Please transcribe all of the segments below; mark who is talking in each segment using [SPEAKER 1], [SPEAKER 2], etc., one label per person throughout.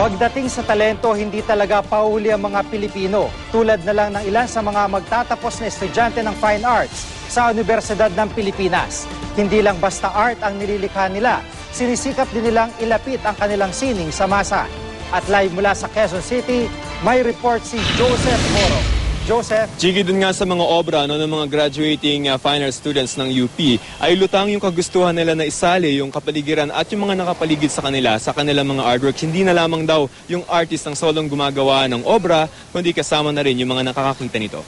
[SPEAKER 1] Pagdating sa talento, hindi talaga pauli ang mga Pilipino. Tulad na lang ng ilan sa mga magtatapos na estudyante ng Fine Arts sa Universidad ng Pilipinas. Hindi lang basta art ang nililikha nila, sinisikap din nilang ilapit ang kanilang sining sa masa. At live mula sa Quezon City, may report si Joseph Moro. Joseph?
[SPEAKER 2] Jiggy, dun nga sa mga obra ng mga graduating fine arts students ng UP, ay lutang yung kagustuhan nila na isali yung kapaligiran at yung mga nakapaligid sa kanilang mga artworks. Hindi na lamang daw yung artist ang solong gumagawa ng obra, kundi kasama na rin yung mga nakakakita nito.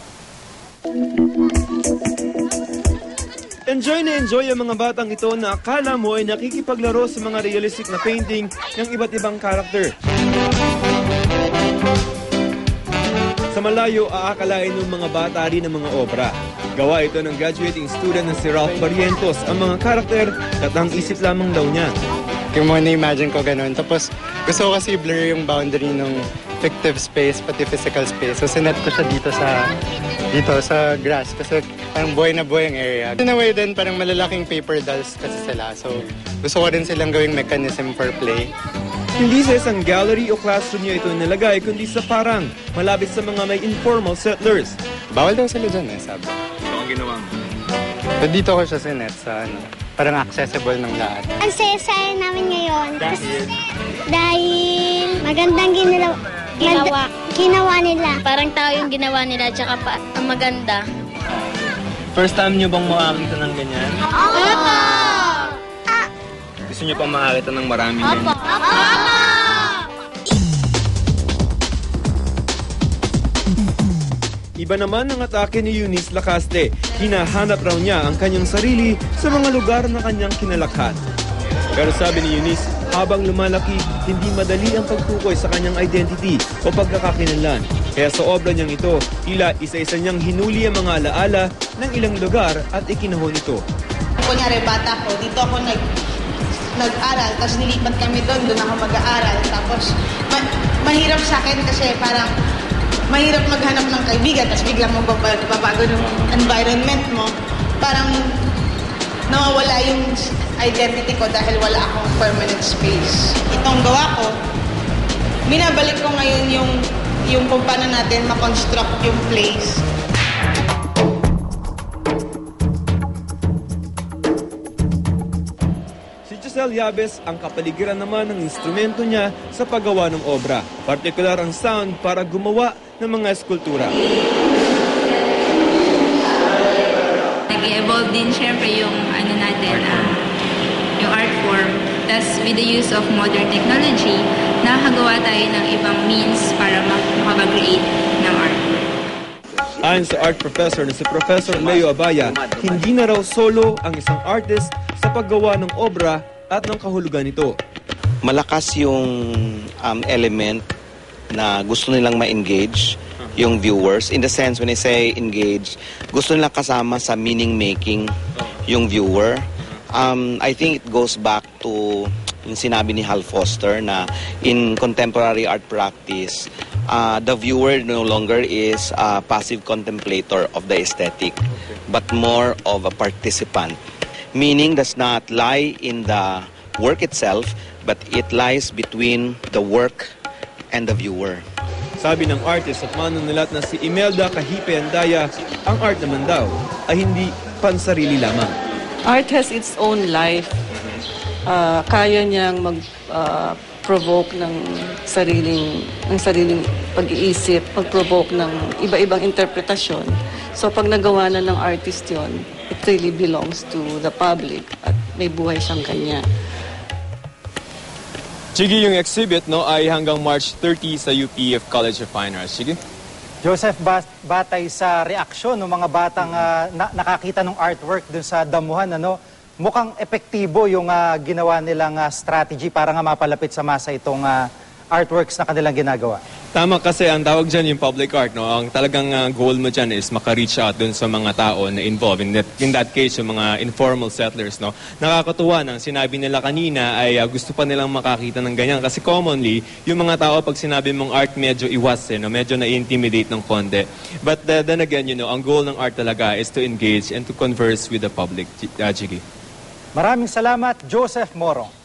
[SPEAKER 2] Enjoy na enjoy ang mga batang ito na akala mo ay nakikipaglaro sa mga realistic na painting ng iba't ibang karakter. Sa malayo, aakalain ng mga bata rin ng mga obra. Gawa ito ng graduating student na si Ralph Barrientos. Ang mga karakter, katang isip lamang daw niya.
[SPEAKER 3] Yung mga na-imagine ko ganun. Tapos gusto ko kasi blur yung boundary ng fictive space, pati physical space. So sinet ko siya dito sa grass kasi parang buhay na buhay ang area. In a way din, parang malalaking paper dolls kasi sila. So gusto ko rin silang gawing mechanism for play.
[SPEAKER 2] Hindi sa isang gallery o classroom niya ito nilagay, kundi sa parang malapit sa mga may informal settlers.
[SPEAKER 3] Bawal daw sila dyan sabi.
[SPEAKER 2] Ito ang ginawa mo?
[SPEAKER 3] So dito ko siya sinet sa parang accessible ng lahat.
[SPEAKER 4] Ang saya-saya namin ngayon. Dahil magandang ginawa nila.
[SPEAKER 5] Parang tao yung ginawa nila, tsaka ang maganda.
[SPEAKER 2] First time niyo bang makakita ng ganyan?
[SPEAKER 4] Opo!
[SPEAKER 2] Gusto niyo pa makakita ng marami ganyan?
[SPEAKER 4] Opo!
[SPEAKER 2] Iba naman ang atake ni Eunice Lacaste. Hinahanap raw niya ang kanyang sarili sa mga lugar na kanyang kinalakhan. Pero sabi ni Eunice, habang lumalaki, hindi madali ang pagtukoy sa kanyang identity o pagkakakilanlan. Kaya sa obra niyang ito, tila isa-isa niyang hinuli ang mga alaala ng ilang lugar at ikinahon ito.
[SPEAKER 6] Kunyari, bata ko, dito ako nag-aral, tapos nilipat kami doon ako mag-aaral. Tapos mahirap sa akin kasi parang mahirap maghanap ng kaibigan, tapos biglang magbabago ng environment mo. Parang nawawala yung identity ko dahil wala akong permanent space. Itong gawa ko, binabalik ko ngayon yung kung paano natin makonstruct yung place.
[SPEAKER 2] Si Giselle Yabes ang kapaligiran naman ng instrumento niya sa paggawa ng obra. Partikular ang sound para gumawa ng mga eskultura.
[SPEAKER 7] Nag-evolve din syempre yung yung art form. Tapos with the use of modern technology, nakagawa tayo ng ibang means para makapag-create ng art.
[SPEAKER 2] Ayon sa art professor na si Professor Leo Abaya, hindi na raw solo ang isang artist sa paggawa ng obra at ng kahulugan nito.
[SPEAKER 8] Malakas yung element na gusto nilang ma-engage yung viewers. In the sense, when I say engage, gusto nilang kasama sa meaning-making yung viewer. I think it goes back to yung sinabi ni Hal Foster na in contemporary art practice, the viewer no longer is a passive contemplator of the aesthetic, but more of a participant. Meaning does not lie in the work itself, but it lies between the work and the viewer.
[SPEAKER 2] Sabi ng artist at manunulat na si Imelda Kahipe Andaya, ang art naman daw ay hindi pansarili lamang.
[SPEAKER 9] Art has its own life. Kaya niyang mag-provoke ng sariling pag-iisip, mag-provoke ng iba-ibang interpretasyon. So pag nagawa na ng artist yon, it really belongs to the public at may buhay siyang kanya.
[SPEAKER 2] Sige, yung exhibit ay hanggang March 30 sa UP of College of Fine Arts. Sige.
[SPEAKER 1] Joseph, batay sa reaksyon ng mga batang nakakita ng artwork dun sa damuhan, mukhang epektibo yung ginawa nilang strategy para nga mapalapit sa masa itong artworks na kanilang ginagawa.
[SPEAKER 2] Tama, kasi ang tawag dyan yung public art. Ang talagang goal mo dyan is maka-reach out dun sa mga tao na involved. In that case, yung mga informal settlers. Nakakatuwa nang sinabi nila kanina ay gusto pa nilang makakita ng ganyan. Kasi commonly, yung mga tao pag sinabi mong art medyo iwas, medyo na-intimidate ng konti. But then again, ang goal ng art talaga is to engage and to converse with the public. Jiggy.
[SPEAKER 1] Maraming salamat, Joseph Moro.